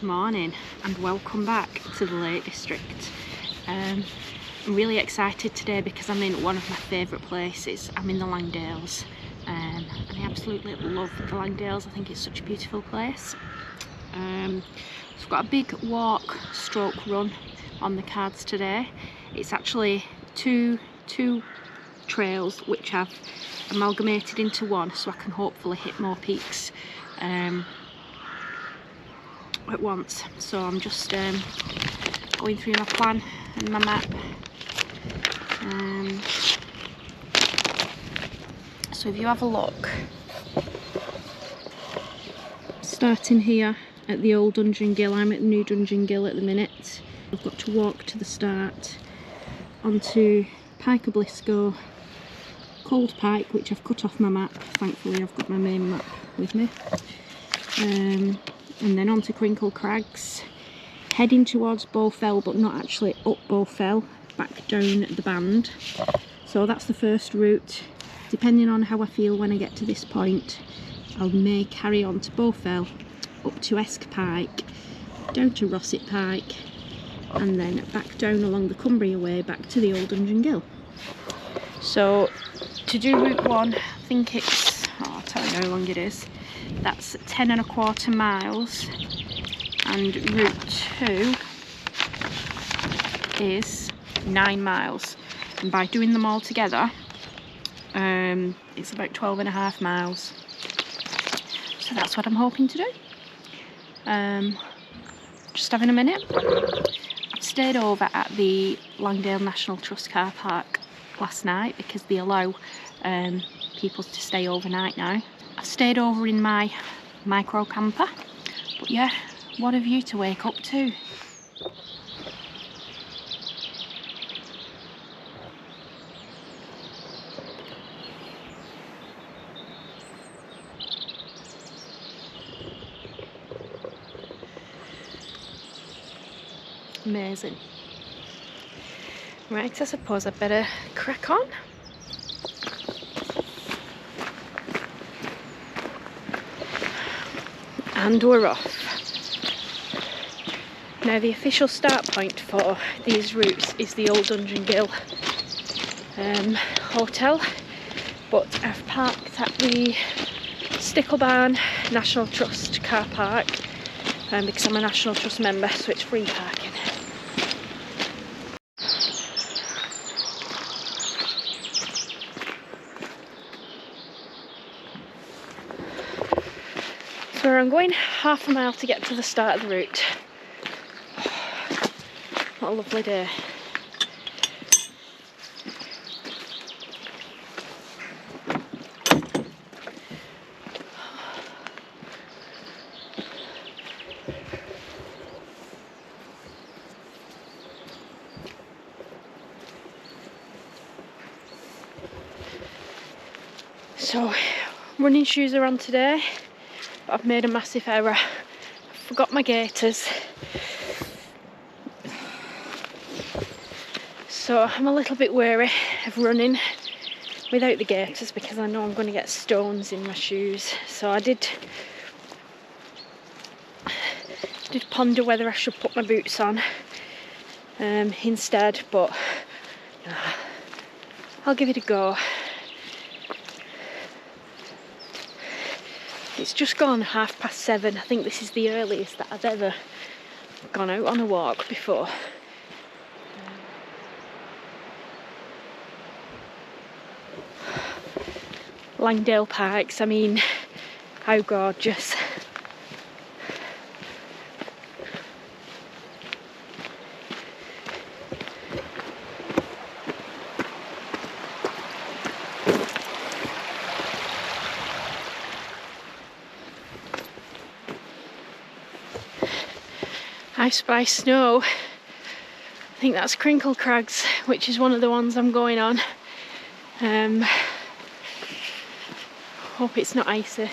Good morning and welcome back to the Lake District. I'm really excited today because I'm in one of my favourite places. I'm in the Langdales and I absolutely love the Langdales. I think it's such a beautiful place. So I've got a big walk stroke run on the cards today. It's actually two trails which I've amalgamated into one so I can hopefully hit more peaks at once. So I'm just going through my plan and my map. So if you have a look, starting here at the old Dungeon Gill, I'm at the new Dungeon Gill at the minute. I've got to walk to the start onto Pike of Blisco, Cold Pike, which I've cut off my map. Thankfully I've got my main map with me. And then onto Crinkle Crags, heading towards Bowfell, but not actually up Bowfell, back down the band. So that's the first route. Depending on how I feel when I get to this point, I may carry on to Bowfell, up to Esk Pike, down to Rossett Pike, and then back down along the Cumbria way back to the old Dungeon Gill. So to do route 1, I think it's, I'll tell you how long it is. That's 10.25 miles, and route 2 is 9 miles, and by doing them all together it's about 12.5 miles. So that's what I'm hoping to do. Just having a minute. I've stayed over at the Langdale National Trust car park last night because they allow people to stay overnight now. I've stayed over in my micro camper, but yeah, what a view to wake up to. Amazing. Right, I suppose I'd better crack on. And we're off. Now the official start point for these routes is the old Dungeon Gill hotel, but I've parked at the Stickle National Trust car park because I'm a National Trust member, so it's free parking. So I'm going half a mile to get to the start of the route. What a lovely day. So running shoes are on today. I've made a massive error. I forgot my gaiters. So I'm a little bit wary of running without the gaiters because I know I'm going to get stones in my shoes. So I did ponder whether I should put my boots on instead, but I'll give it a go. It's just gone 7:30. I think this is the earliest that I've ever gone out on a walk before. Langdale Parks, I mean, how gorgeous. I spy snow. I think that's Crinkle Crags, which is one of the ones I'm going on. Hope it's not icy.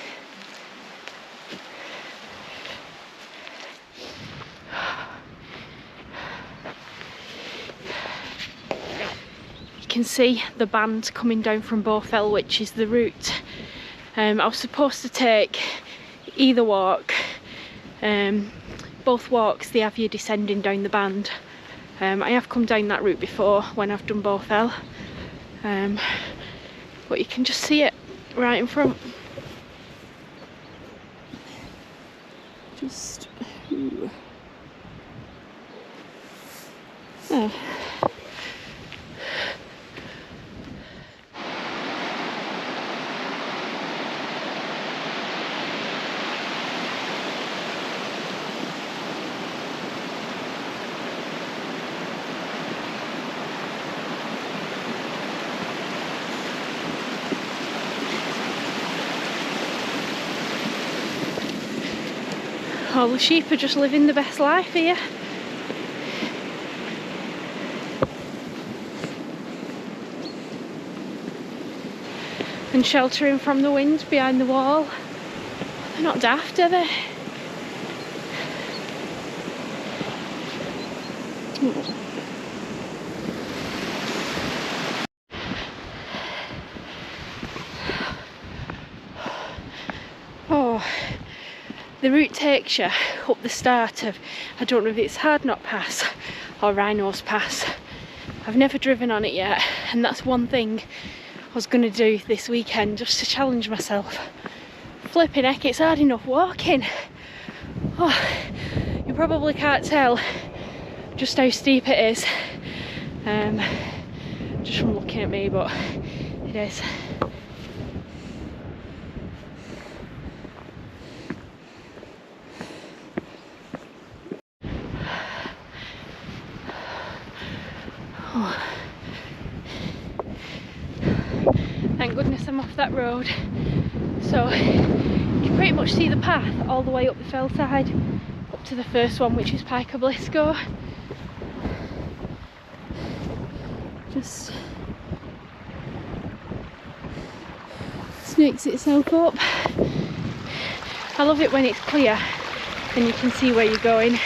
You can see the band coming down from Bowfell, which is the route I was supposed to take either walk both walks they have you descending down the band. I have come down that route before when I've done Bowfell, but you can just see it right in front. Just oh. All the sheep are just living the best life here. And sheltering from the wind behind the wall. They're not daft, are they? Oh, the route takes you up the start of, I don't know if it's Hard Knot Pass or Rhinos Pass. I've never driven on it yet, and that's one thing I was going to do this weekend just to challenge myself. Flipping heck, it's hard enough walking. Oh, you probably can't tell just how steep it is just from looking at me, but it is. Oh. Thank goodness I'm off that road, so you can pretty much see the path all the way up the fell side, up to the first one, which is Pike or Blisco. Just snakes itself up. I love it when it's clear and you can see where you're going.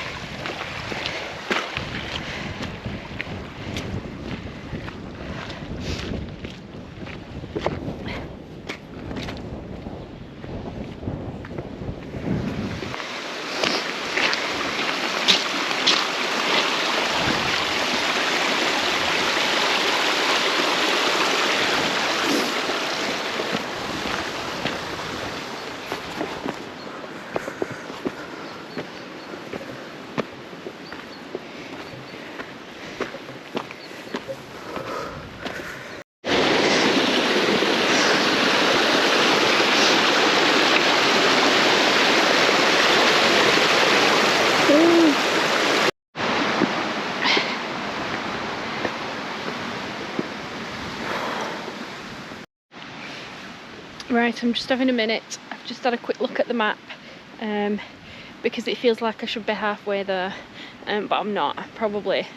Right, I'm just having a minute. I've just had a quick look at the map because it feels like I should be halfway there, but I'm not. I'm probably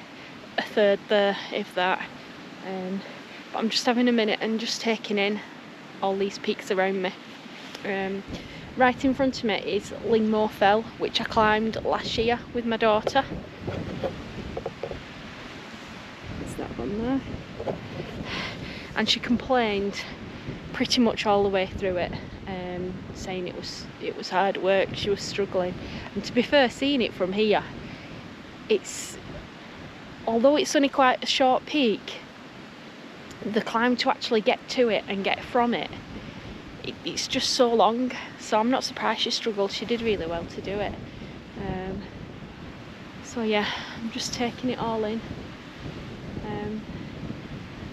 a third there, if that. But I'm just having a minute and just taking in all these peaks around me. Right in front of me is Langdale Fell, which I climbed last year with my daughter. Is that one there? And she complained pretty much all the way through it, saying it was hard work, she was struggling. And to be fair, seeing it from here, although it's only quite a short peak, the climb to actually get to it and get from it, it's just so long. So I'm not surprised she struggled. She did really well to do it. So yeah, I'm just taking it all in.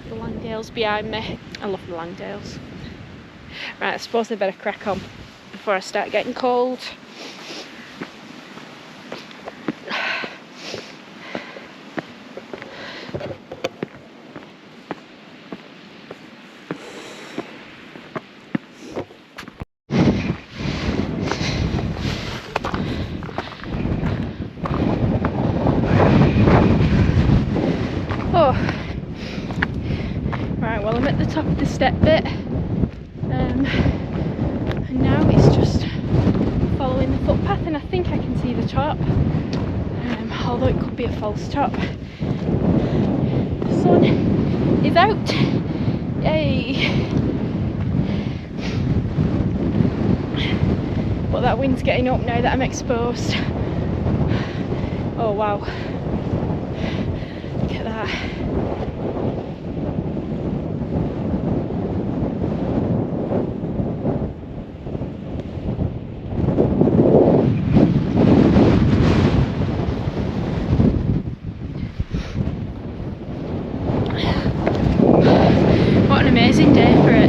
The Langdales behind me. I love the Langdales. Right, I suppose I better crack on before I start getting cold. Right, well, I'm at the top of the step bit, and now it's just following the footpath, and I think I can see the top, although it could be a false top. The sun is out, yay! But that wind's getting up now that I'm exposed. Oh wow, look at that. What an amazing day for it.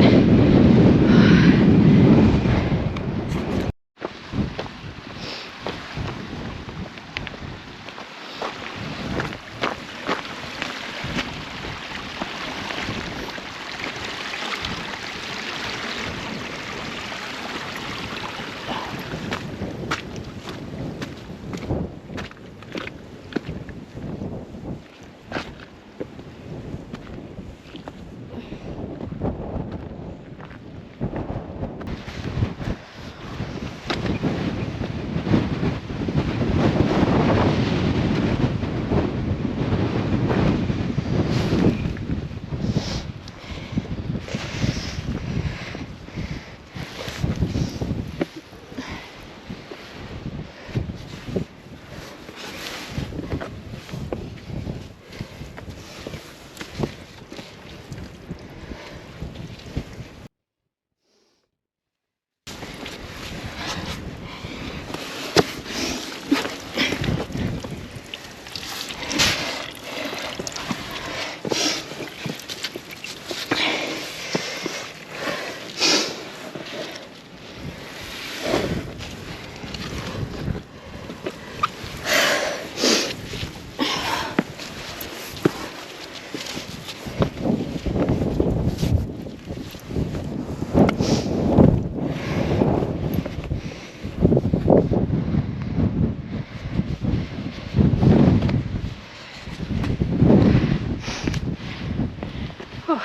Oh,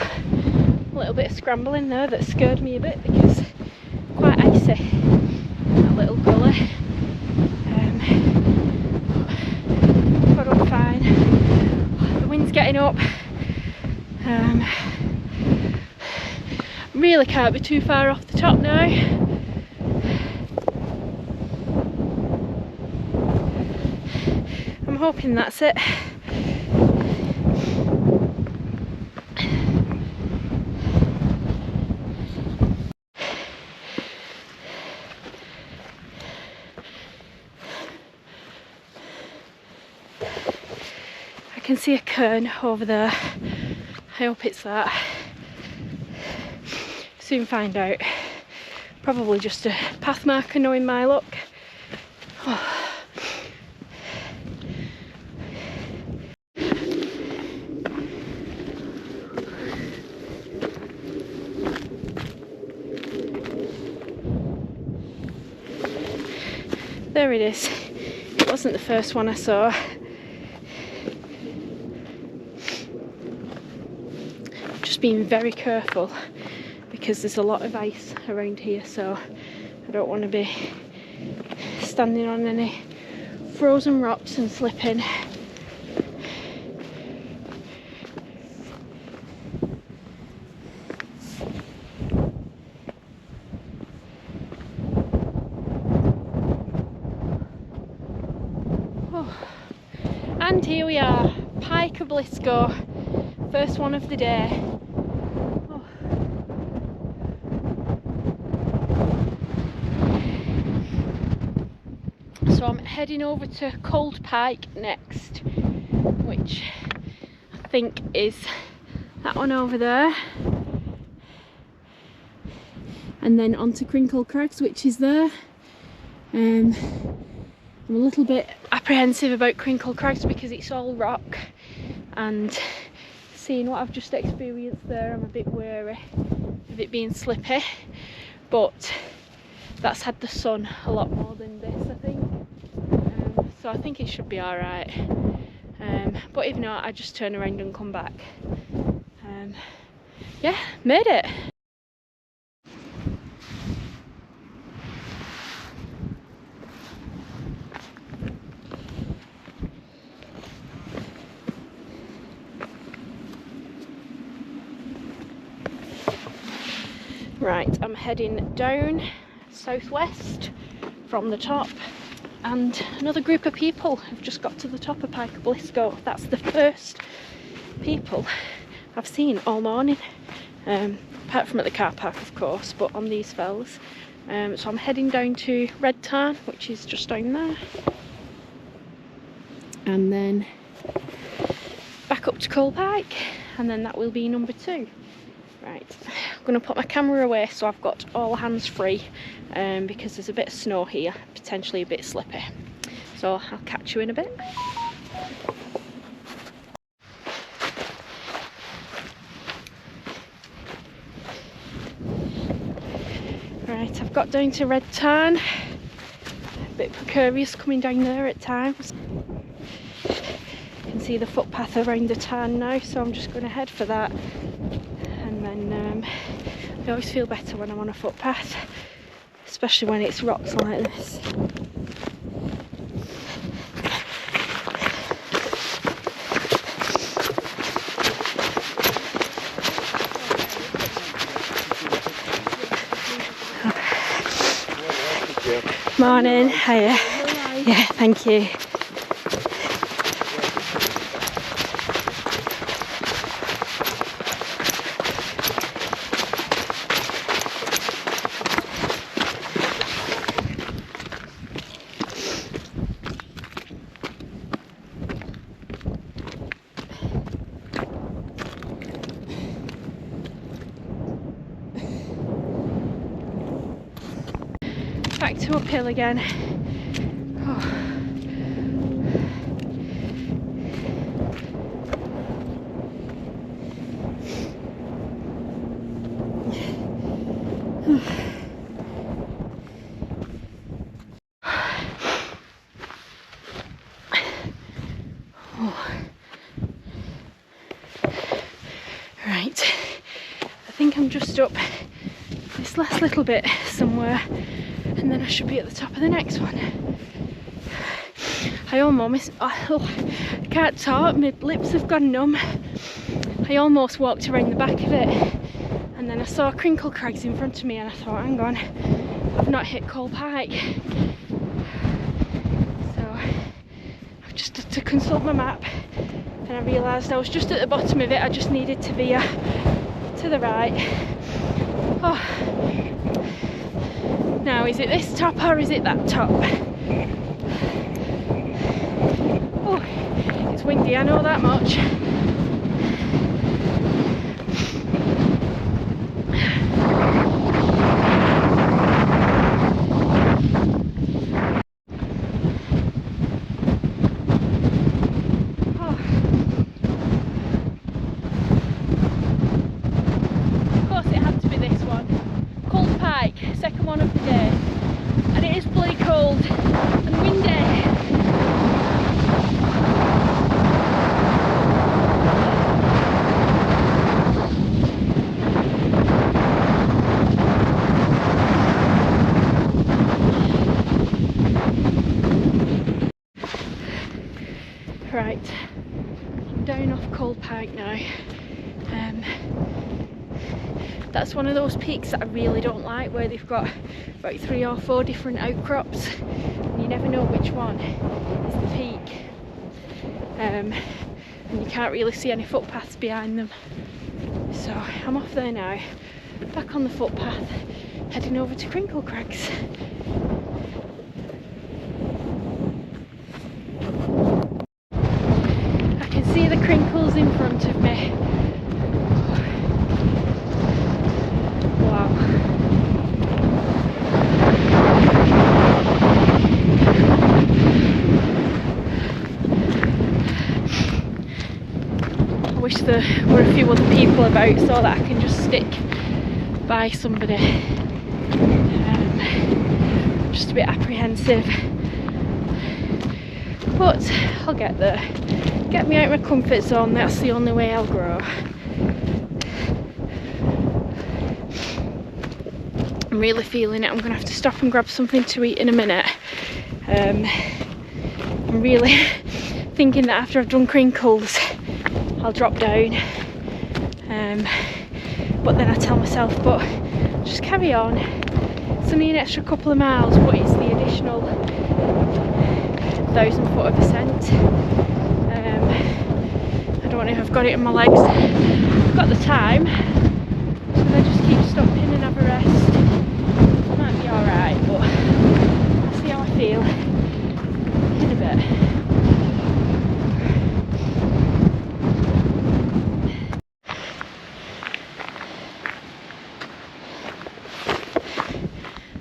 a little bit of scrambling there that scared me a bit because it's quite icy, that little gully. Got up fine. The wind's getting up. Really can't be too far off the top now. I'm hoping that's it. I can see a cairn over there. I hope it's that. Soon find out. Probably just a path marker knowing my luck. Oh. There it is. It wasn't the first one I saw. Just being very careful because there's a lot of ice around here, so I don't want to be standing on any frozen rocks and slipping. And here we are, Pike of Blisco, first one of the day. Oh. So I'm heading over to Cold Pike next, which I think is that one over there. And then on to Crinkle Crags, which is there. I'm a little bit apprehensive about Crinkle Crags because it's all rock, and seeing what I've just experienced there, I'm a bit wary of it being slippy, but that's had the sun a lot more than this, I think. So I think it should be alright. But if not, I just turn around and come back. Yeah, made it! Right, I'm heading down southwest from the top and another group of people have just got to the top of Pike Blisco. That's the first people I've seen all morning, apart from at the car park of course, but on these fells. So I'm heading down to Red Tarn, which is just down there, and then back up to Coal Pike, and then that will be number 2. Right, I'm going to put my camera away so I've got all hands free, because there's a bit of snow here, potentially a bit slippy. So I'll catch you in a bit. Right, I've got down to Red Tarn. A bit precarious coming down there at times. You can see the footpath around the tarn now, so I'm just going to head for that. And then I always feel better when I'm on a footpath, especially when it's rocks like this. Morning, hiya. Yeah, thank you. Back to uphill again. Oh. Right, I think I'm just up this last little bit somewhere, and then I should be at the top of the next one. I can't talk, my lips have gone numb. I almost walked around the back of it, and then I saw Crinkle Crags in front of me, and I thought, hang on, I've not hit Coal Pike. So I've just had to consult my map, and I realised I was just at the bottom of it. I just needed to veer to the right. Oh. Now, is it this top or is it that top? Oh, it's windy, I know that much. Second one of the day, and it is bloody cold and windy. Right, I'm down off Coal Pike now. That's one of those peaks that I really don't like, where they've got about 3 or 4 different outcrops and you never know which one is the peak, and you can't really see any footpaths behind them. So I'm off there now, back on the footpath, heading over to Crinkle Crags. I can see the crinkles in front of me. I wish there were a few other people about so that I can just stick by somebody. Just a bit apprehensive, but I'll get there. Get me out of my comfort zone, that's the only way I'll grow. I'm really feeling it. I'm going to have to stop and grab something to eat in a minute. I'm really thinking that after I've done Crinkles I'll drop down, but then I tell myself, but just carry on. It's only an extra couple of miles, but it's the additional 1,000 foot of ascent. I don't know if I've got it in my legs. I've got the time, so I just keep stopping and have a rest. Might be alright, but I'll see how I feel in a bit.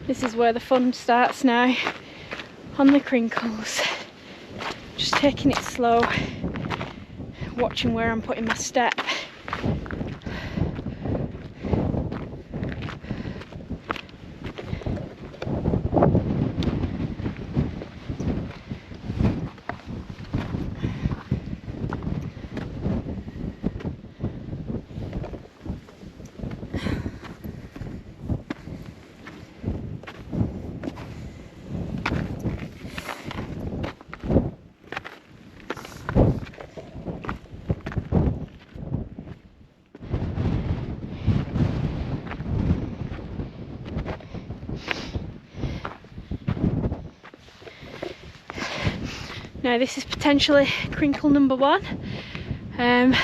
This is where the fun starts now, on the Crinkles. Just taking it slow, watching where I'm putting my step. Now this is potentially Crinkle number 1. I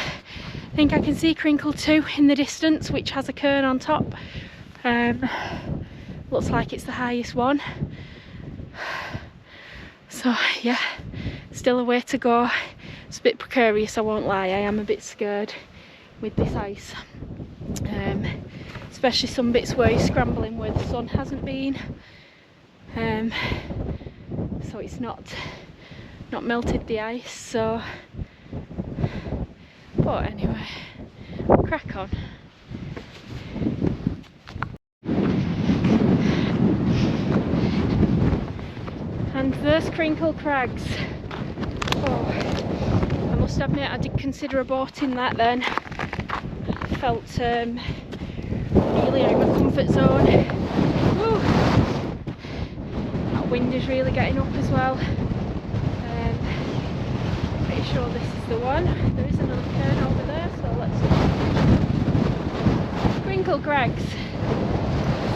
think I can see Crinkle 2 in the distance, which has a cairn on top. Looks like it's the highest one. So yeah, still a way to go. It's a bit precarious, I won't lie. I am a bit scared with this ice. Especially some bits where you're scrambling where the sun hasn't been. So it's not melted the ice, so but anyway, crack on. And there's Crinkle Crags. Oh, I must admit I did consider aborting that then. I felt really out of my comfort zone. Woo. That wind is really getting up as well. Pretty sure this is the one. There is another cairn over there, so let's see. Crinkle Crags.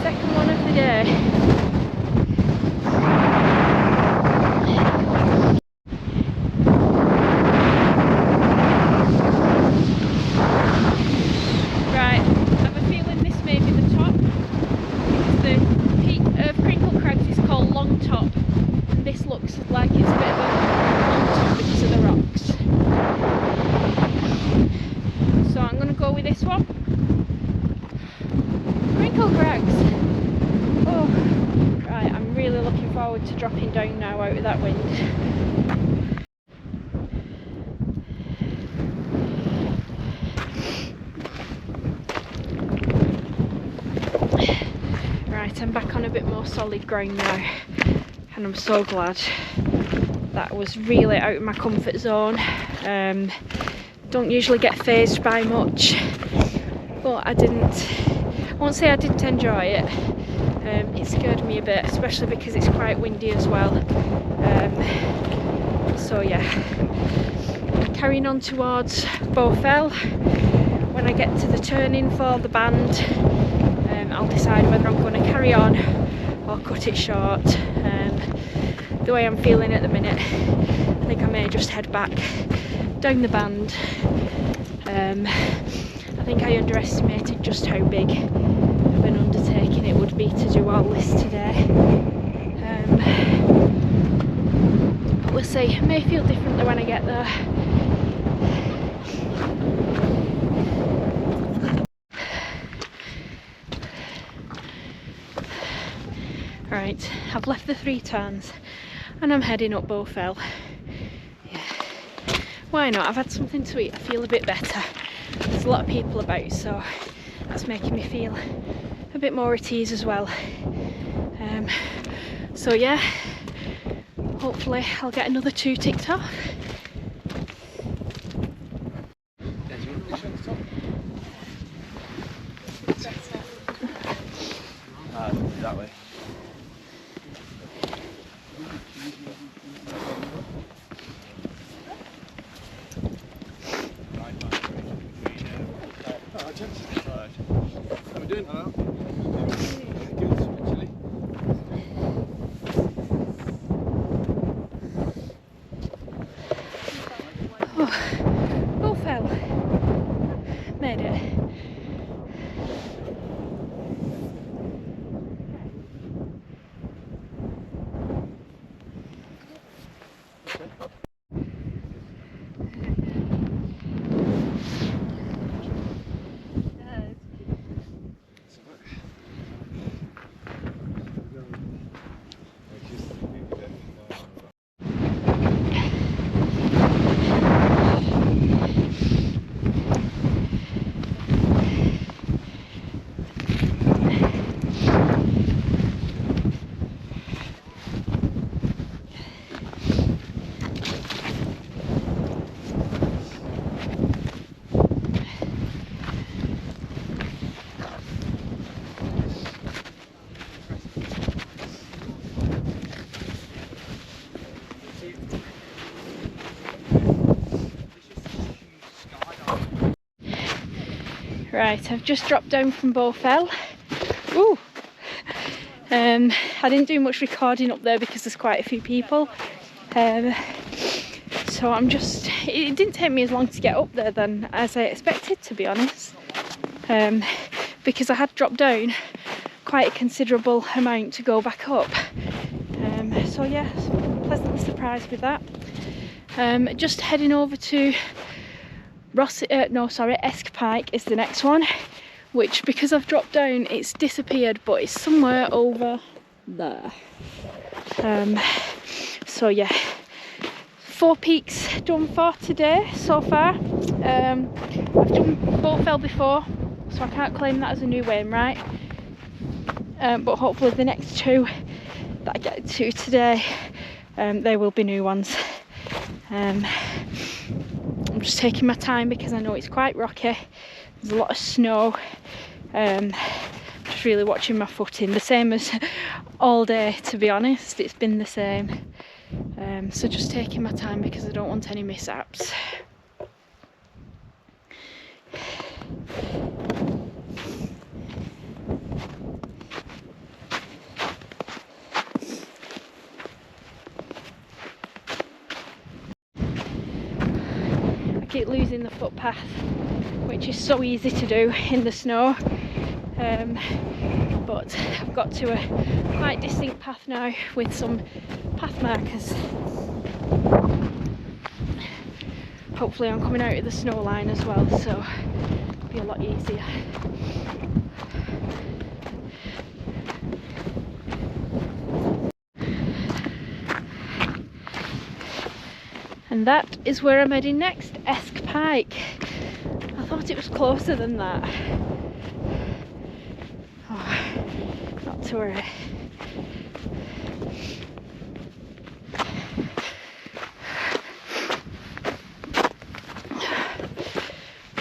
Second one of the day. Right, I have a feeling this may be the top, because the peak of Crinkle Crags is called Long Top, and this looks like it's a bit of a long top because of the rocks. So I'm going to go with this one. Crinkle Crags. Oh, right, I'm really looking forward to dropping down now out of that wind. Right, I'm back on a bit more solid ground now, and I'm so glad. That was really out of my comfort zone. Don't usually get phased by much, but I won't say I didn't enjoy it. It scared me a bit, especially because it's quite windy as well. So yeah, carrying on towards Bowfell. When I get to the turning for the band, I'll decide whether I'm going to carry on or cut it short. The way I'm feeling at the minute, I think I may just head back down the band. I think I underestimated just how big of an undertaking it would be to do all this today. But we'll see, it may feel differently when I get there. Right, I've left the 3 tarns and I'm heading up Bowfell. Yeah, why not? I've had something to eat, I feel a bit better. There's a lot of people about, so that's making me feel a bit more at ease as well. So yeah, hopefully I'll get another 2 ticked off. That way. How are we doing? Hello. Good, actually. Right, I've just dropped down from Bowfell. Ooh! I didn't do much recording up there because there's quite a few people. So I'm just, it didn't take me as long to get up there than as I expected, to be honest. Because I had dropped down quite a considerable amount to go back up. So yeah, pleasantly surprised with that. Just heading over to Rossett, Esk Pike is the next one, which because I've dropped down it's disappeared, but it's somewhere over there. So yeah, 4 peaks done for today so far. I've done Bowfell before, so I can't claim that as a new Wainwright, but hopefully the next 2 that I get to today, they will be new ones. I'm just taking my time because I know it's quite rocky, there's a lot of snow. Just really watching my footing, the same as all day, to be honest. It's been the same. So just taking my time because I don't want any mishaps. I keep losing the footpath, which is so easy to do in the snow. But I've got to a quite distinct path now with some path markers. Hopefully I'm coming out of the snow line as well, so it'll be a lot easier. And that is where I'm heading next, Esk Pike. I thought it was closer than that. Oh, not to worry.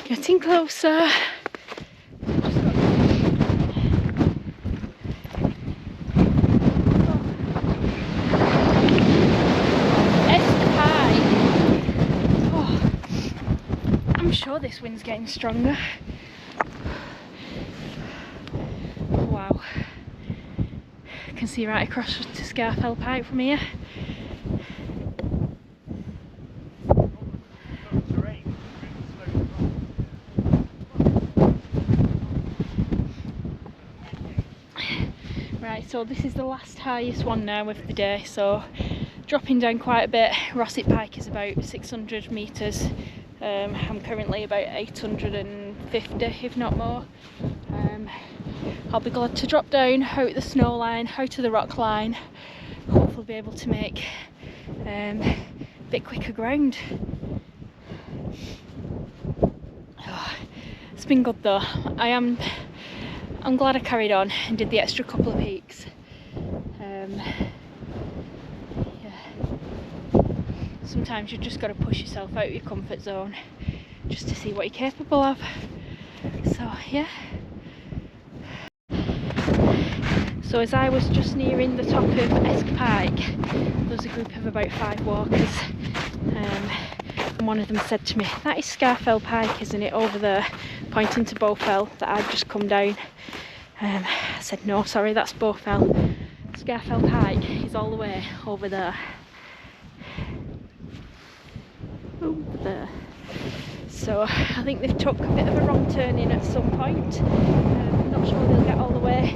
Getting closer. Sure, this wind's getting stronger. Wow, I can see right across to Bowfell Pike from here. Right, so this is the last highest one now of the day, so dropping down quite a bit. Rossett Pike is about 600 metres. I'm currently about 850, if not more. I'll be glad to drop down out the snow line, out to the rock line, hopefully be able to make a bit quicker ground. Oh, it's been good though. I'm glad I carried on and did the extra couple of peaks. Sometimes you've just got to push yourself out of your comfort zone just to see what you're capable of. So yeah. So as I was just nearing the top of Esk Pike, there was a group of about 5 walkers, and one of them said to me, "That is Bowfell Pike, isn't it, over there?" Pointing to Bowfell that I'd just come down. I said, "No, sorry, that's Bowfell. Bowfell Pike is all the way over there." Over there. So I think they've took a bit of a wrong turn in at some point. I'm not sure they'll get all the way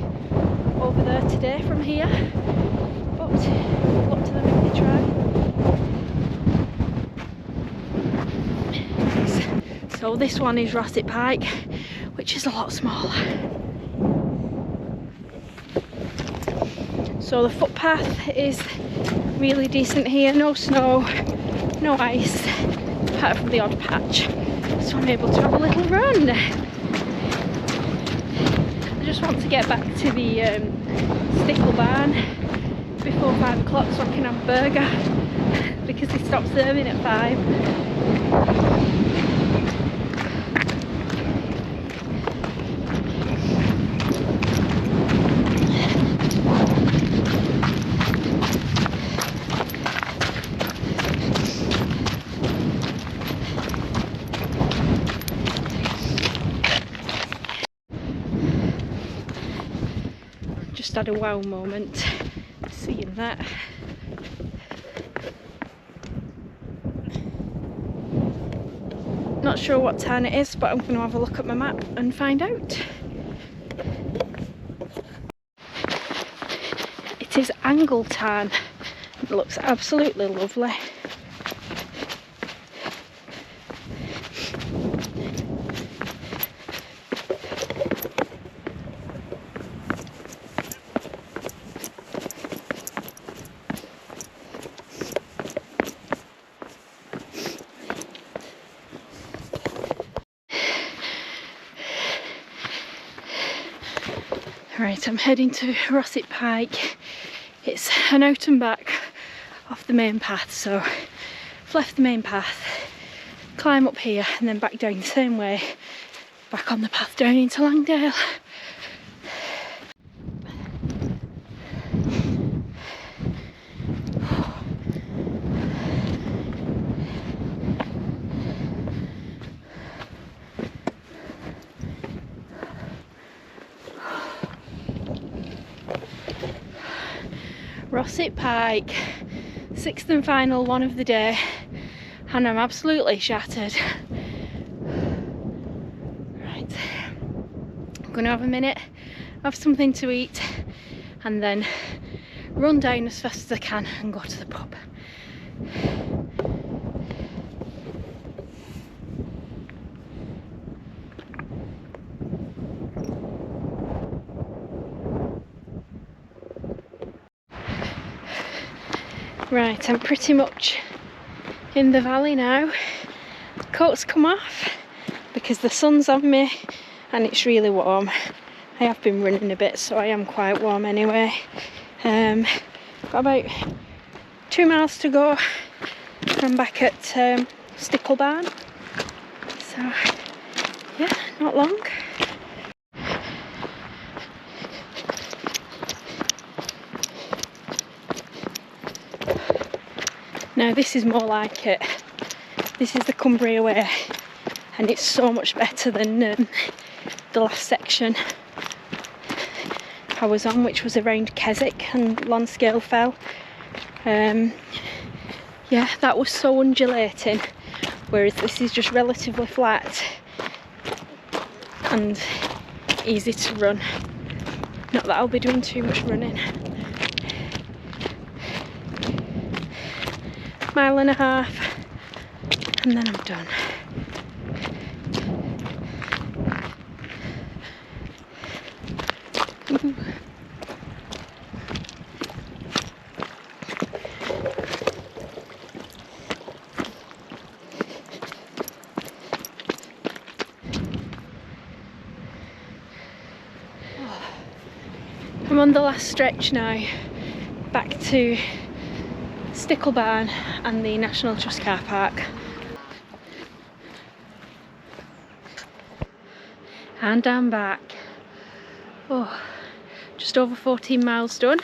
over there today from here, but good luck to them if they try. So this one is Rossett Pike, which is a lot smaller. So the footpath is really decent here, no snow, no ice, apart from the odd patch, so I'm able to have a little run. I just want to get back to the Stickle barn before 5 o'clock so I can have a burger, because they stop serving at 5. just had a wow moment seeing that. Not sure what tarn it is, but I'm going to have a look at my map and find out. It is Angle tarn. It looks absolutely lovely. Right, I'm heading to Rossett Pike. It's an out and back off the main path, so I've left the main path, climb up here and then back down the same way, back on the path down into Langdale. Rossett Pike, 6th and final one of the day, and I'm absolutely shattered. Right, I'm going to have a minute, have something to eat, and then run down as fast as I can and go to the pub. Right, I'm pretty much in the valley now. Coat's come off because the sun's on me and it's really warm. I have been running a bit, so I am quite warm anyway. Got about 2 miles to go. I'm back at Stickle barn. So yeah, not long. Now this is more like it. This is the Cumbria way, and it's so much better than the last section I was on, which was around Keswick and Lonscale Fell. Yeah, that was so undulating, whereas this is just relatively flat and easy to run. Not that I'll be doing too much running. 1.5 miles and then I'm done. Ooh. I'm on the last stretch now, back to Stickle barn and the National Trust car park. And I'm back. Oh, just over 14 miles done.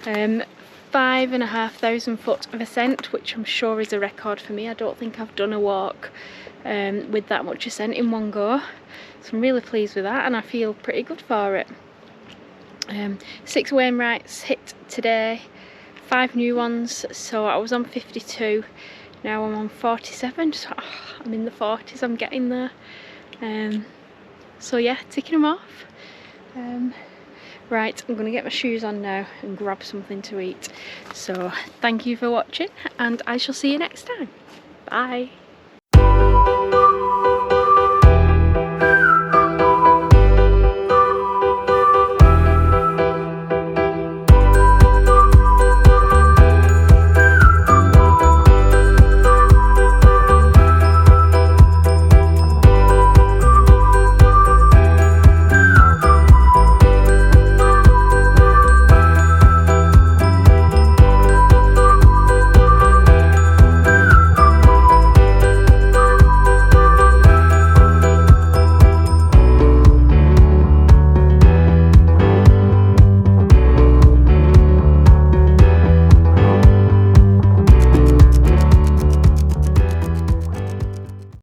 5,500 foot of ascent, which I'm sure is a record for me. I don't think I've done a walk with that much ascent in one go. So I'm really pleased with that and I feel pretty good for it. 6 Wainwrights hit today, 5 new ones, so I was on 52, now I'm on 47, so I'm in the 40s, I'm getting there. So yeah, ticking them off. Right, I'm going to get my shoes on now and grab something to eat. So thank you for watching and I shall see you next time. Bye.